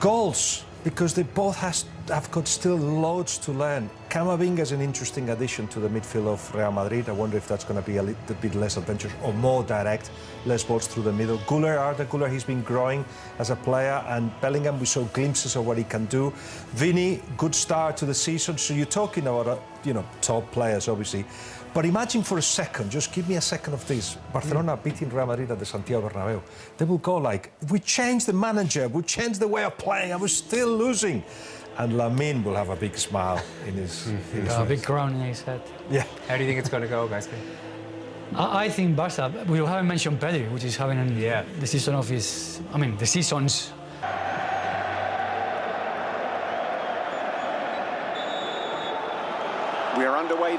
Goals, because they both have got still loads to learn. Camavinga is an interesting addition to the midfield of Real Madrid. I wonder if that's going to be a little bit less adventurous or more direct, less balls through the middle. Arda Güler, he's been growing as a player, and Bellingham, we saw glimpses of what he can do. Vini, good start to the season. So you're talking about, top players, obviously. But imagine for a second, just give me a second of this. Barcelona beating Real Madrid at the Santiago Bernabéu. They will go like, we changed the manager, we changed the way of playing, and we're still losing. And Lamine will have a big smile in his face. A big crown in his head. Yeah. How do you think it's going to go, guys? I think Barca, we haven't mentioned Pedri, which is having the season of his, the seasons. We are underway.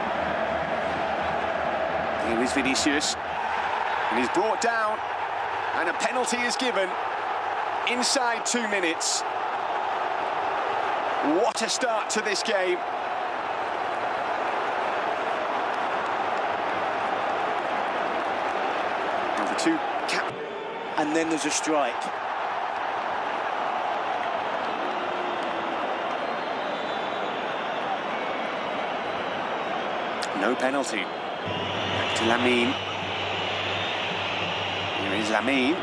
Here is Vinicius, and he's brought down, and a penalty is given inside 2 minutes. What a start to this game. And the two and then there's a strike. No penalty. Back to Lamine. Here is Lamine.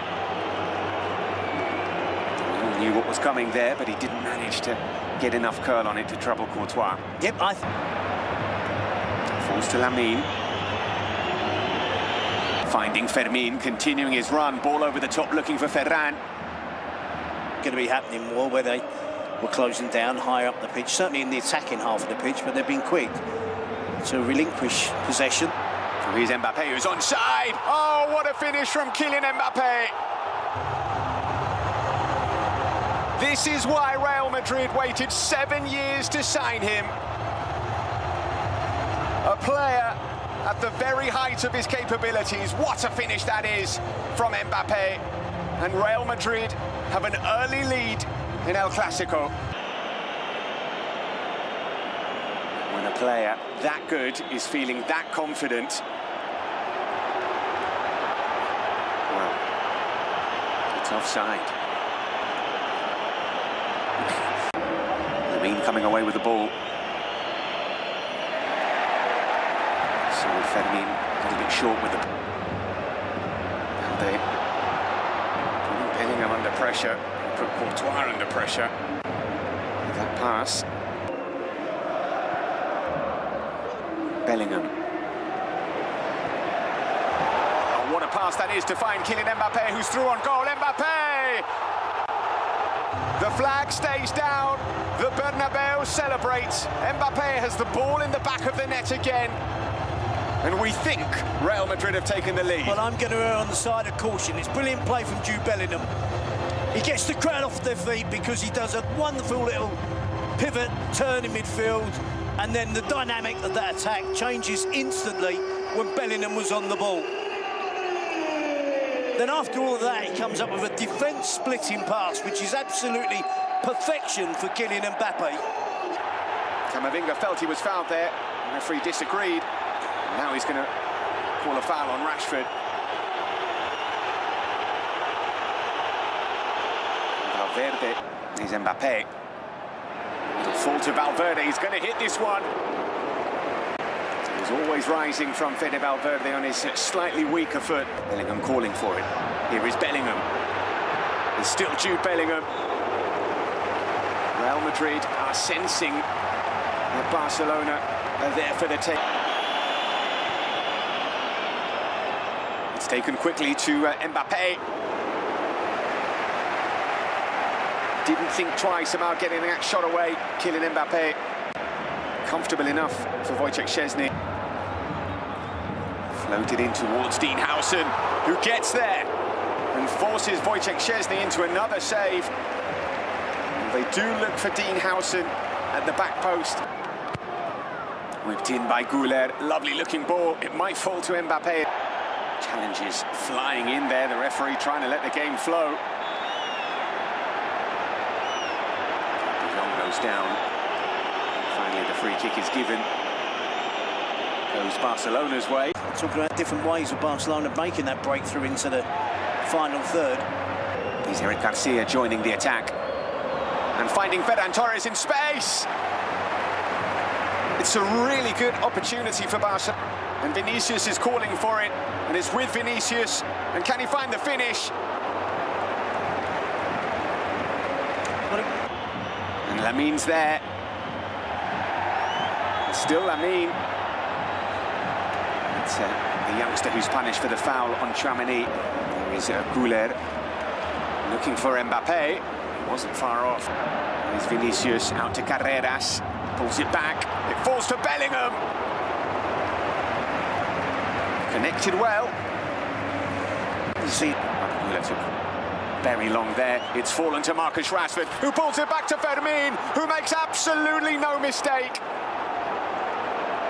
He knew what was coming there, but he didn't manage to get enough curl on it to trouble Courtois. Yep, Falls to Lamine. Finding Fermin, continuing his run. Ball over the top, looking for Ferran. Going to be happening more where they were closing down higher up the pitch, certainly in the attacking half of the pitch, but they've been quick to relinquish possession. So here's Mbappé, who's onside. Oh, what a finish from Kylian Mbappé. This is why Real Madrid waited 7 years to sign him. A player at the very height of his capabilities. What a finish that is from Mbappé. And Real Madrid have an early lead in El Clasico. When a player that good is feeling that confident, well, it's offside. Lamine coming away with the ball. So Fermin a little bit short with the ball. And they putting Bellingham under pressure, put Courtois under pressure. With that pass. Bellingham. Oh, what a pass that is to find Kylian Mbappé, who's through on goal. Mbappé! The flag stays down. The Bernabeu celebrates. Mbappé has the ball in the back of the net again. And we think Real Madrid have taken the lead. Well, I'm going to err on the side of caution. It's brilliant play from Jude Bellingham. He gets the crowd off their feet because he does a wonderful little pivot turn in midfield, and then the dynamic of that attack changes instantly when Bellingham was on the ball. Then after all of that, he comes up with a defence-splitting pass, which is absolutely perfection for Kylian Mbappé. Camavinga felt he was fouled there. The referee disagreed. Now he's going to call a foul on Rashford. Valverde. Here's Mbappé. Little fall to Valverde. He's going to hit this one. He's always rising from Fede Valverde on his slightly weaker foot. Bellingham calling for it. Here is Bellingham. There's still Jude Bellingham. Real Madrid are sensing that Barcelona are there for the take. It's taken quickly to Mbappé. Didn't think twice about getting that shot away. Kylian Mbappé. Comfortable enough for Wojciech Szczesny. Floated in towards Dean Howson, who gets there and forces Wojciech Szczesny into another save. And they do look for Dean Howson at the back post. Whipped in by Güler. Lovely looking ball. It might fall to Mbappé. Challenges flying in there. The referee trying to let the game flow. Goes down. Finally, the free kick is given. Goes Barcelona's way. Talking about different ways of Barcelona making that breakthrough into the final third. Here's Eric Garcia joining the attack. And finding Ferran Torres in space. It's a really good opportunity for Barca. And Vinicius is calling for it. And it's with Vinicius. And can he find the finish? And Lamin's there. Still Lamin. It's the youngster who's punished for the foul on Tchouaméni. There is Güler looking for Mbappé. Wasn't far off. There's Vinicius out to Carreras. Pulls it back. It falls to Bellingham. Connected well. You see, Güler took very long there. It's fallen to Marcus Rashford, who pulls it back to Fermin, who makes absolutely no mistake.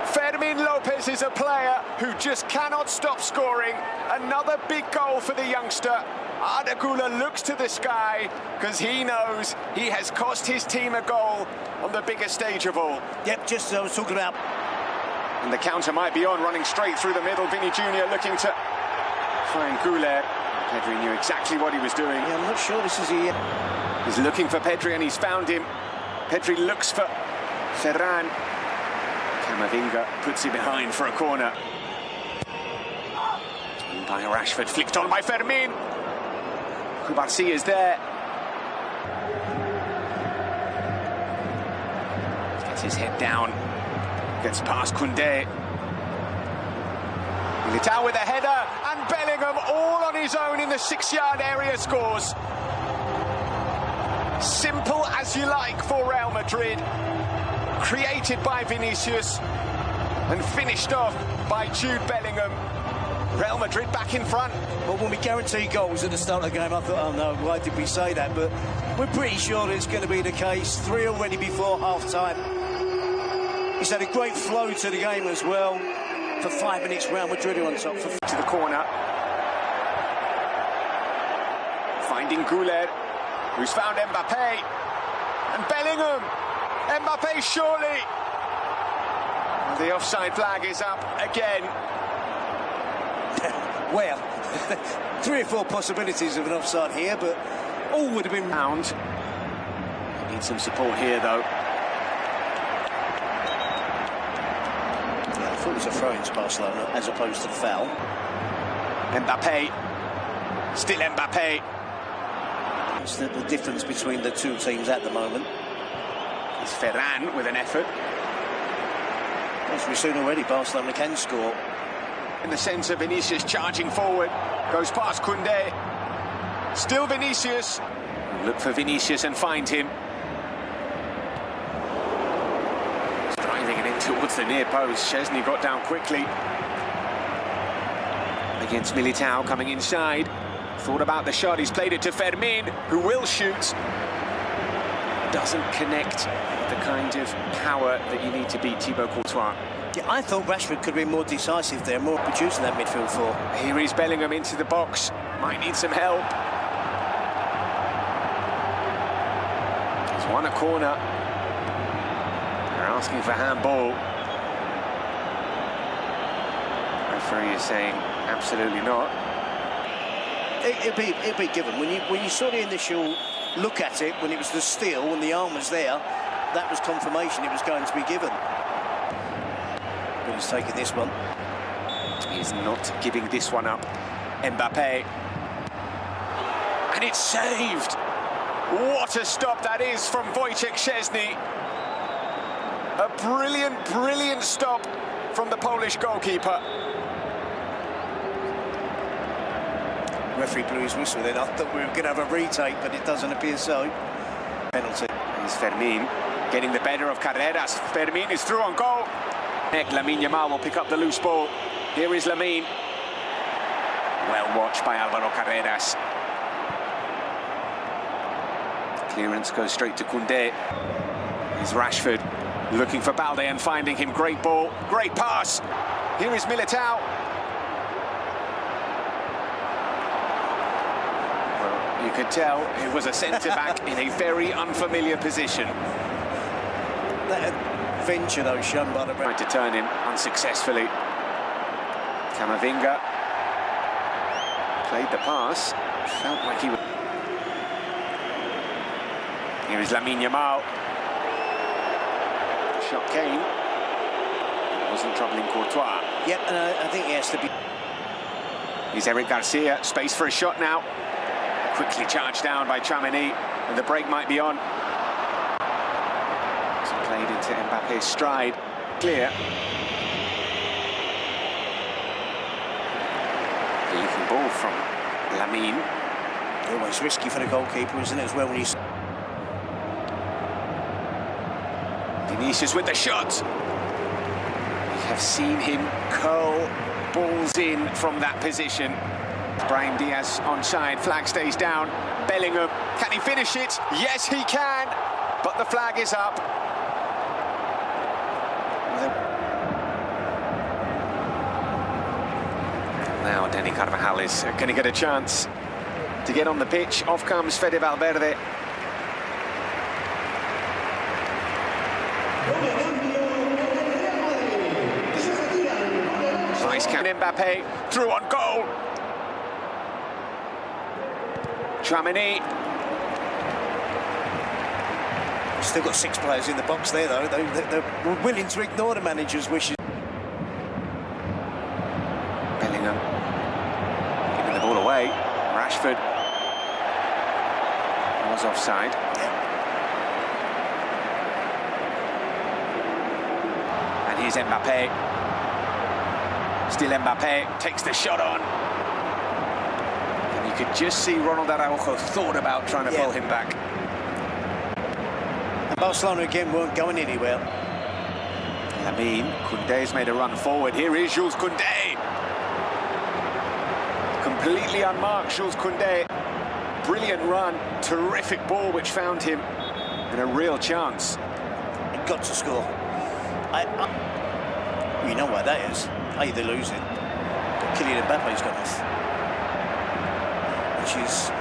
Fermin Lopez is a player who just cannot stop scoring. Another big goal for the youngster. Arda Güler looks to the sky because he knows he has cost his team a goal on the biggest stage of all. Yep, just as I was talking about. And the counter might be on, running straight through the middle. Vinny Jr. looking to find Güler. Pedri knew exactly what he was doing. Yeah, I'm not sure this is he. He's looking for Pedri and he's found him. Pedri looks for Ferran. Camavinga puts it behind for a corner. By Rashford, flicked on by Fermin. Kubarsi is there. Gets his head down. Gets past Koundé. Militao with a header, and Bellingham all on his own in the 6-yard area scores. Simple as you like for Real Madrid. Created by Vinicius and finished off by Jude Bellingham. Real Madrid back in front. Well, when we guarantee goals at the start of the game, I thought, oh no, why did we say that? But we're pretty sure that it's going to be the case. 3 already before half-time. He's had a great flow to the game as well. For 5 minutes, Real Madrid are on top. To the corner. Finding Güler, who's found Mbappé. And Bellingham. Mbappé surely. The offside flag is up again. Well, 3 or 4 possibilities of an offside here, but all would have been round. Need some support here, though. Yeah, I thought it was a throw-in to Barcelona as opposed to the foul. Mbappé. Still Mbappé. It's the difference between the two teams at the moment. It's Ferran with an effort. As we've seen already, Barcelona can score. In the sense of Vinicius charging forward, goes past Koundé. Still Vinicius. Look for Vinicius and find him. He's driving it in towards the near post. Szczesny got down quickly. Against Militao coming inside. Thought about the shot, he's played it to Fermin, who will shoot. Doesn't connect the kind of power that you need to beat Thibaut Courtois. Yeah, I thought Rashford could be more decisive there, more producing that midfield for. Here is Bellingham into the box. Might need some help. He's won a corner. They're asking for handball. Referee is saying absolutely not. It'd be given. When you saw the initial look at it, when it was the steal, when the arm was there, that was confirmation it was going to be given. But he's taking this one. He's not giving this one up. Mbappé. And it's saved. What a stop that is from Wojciech Szczesny. A brilliant, brilliant stop from the Polish goalkeeper. Referee blew his whistle then. I thought we were going to have a retake, but it doesn't appear so. Penalty. Here's Fermin getting the better of Carreras. Fermin is through on goal. Lamine Yamal will pick up the loose ball. Here is Lamine. Well watched by Alvaro Carreras. Clearance goes straight to Koundé. Here's Rashford looking for Balde and finding him. Great ball, great pass. Here is Militao. You could tell it was a centre-back in a very unfamiliar position. That adventure, though, shown by the... Tried to turn him unsuccessfully. Camavinga played the pass. Felt like he was... Here is Lamine Yamal. Shot came. Wasn't troubling Courtois. Yep, and I think he has to be. Here's Eric Garcia. Space for a shot now. Quickly charged down by Tchouaméni, and the break might be on. So played into Mbappe's stride. Clear. The leaking ball from Lamine. Always risky for the goalkeeper, isn't it, as well, when he's... Vinicius with the shot. We have seen him curl balls in from that position. Brahim Diaz onside, flag stays down. Bellingham, can he finish it? Yes, he can, but the flag is up. Now Dani Carvajal is going to get a chance to get on the pitch. Off comes Fede Valverde. Nice count. Mbappe through on goal. Tchouaméni. Still got 6 players in the box there, though. They're willing to ignore the manager's wishes. Bellingham giving the ball away. Rashford was offside. Yeah. And here's Mbappe. Still Mbappe takes the shot on. And you could just see Ronald Araujo thought about trying to pull him back. And Barcelona again weren't going anywhere. Lamine, Koundé's made a run forward. Here is Jules Koundé. Completely unmarked, Jules Koundé. Brilliant run, terrific ball which found him in a real chance. He got to score. You know why that is. They're losing. But Kylian Mbappe's gone off, which is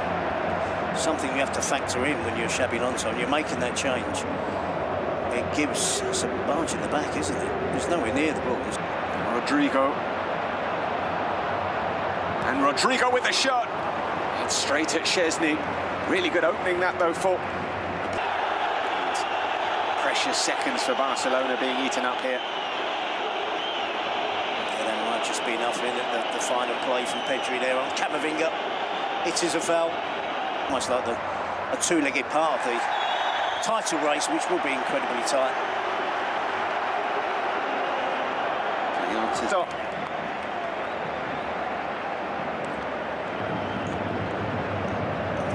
something you have to factor in when you're Xabi Alonso and you're making that change. It gives us a barge in the back, isn't it? There's nowhere near the ball. Rodrigo. And Rodrigo with the shot. It's straight at Szczesny. Really good opening that though for. Precious seconds for Barcelona being eaten up here. Just be enough in the final play from Pedri there on Camavinga. It is a foul. Almost like a two-legged part of the title race, which will be incredibly tight. Stop.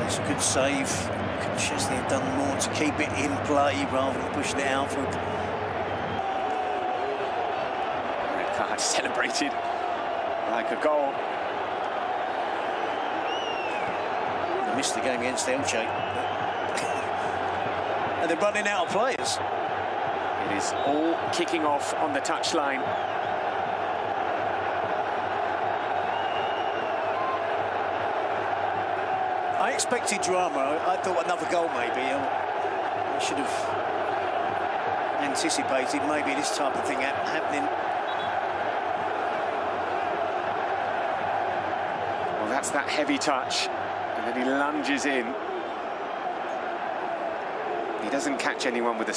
It's a good save. Could Szczesny have done more to keep it in play rather than pushing it outward? Card celebrated like a goal. They missed the game against Elche. And they're running out of players. It is all kicking off on the touchline. I expected drama. I thought another goal maybe. I should have anticipated maybe this type of thing happening. That's that heavy touch, and then he lunges in. He doesn't catch anyone with a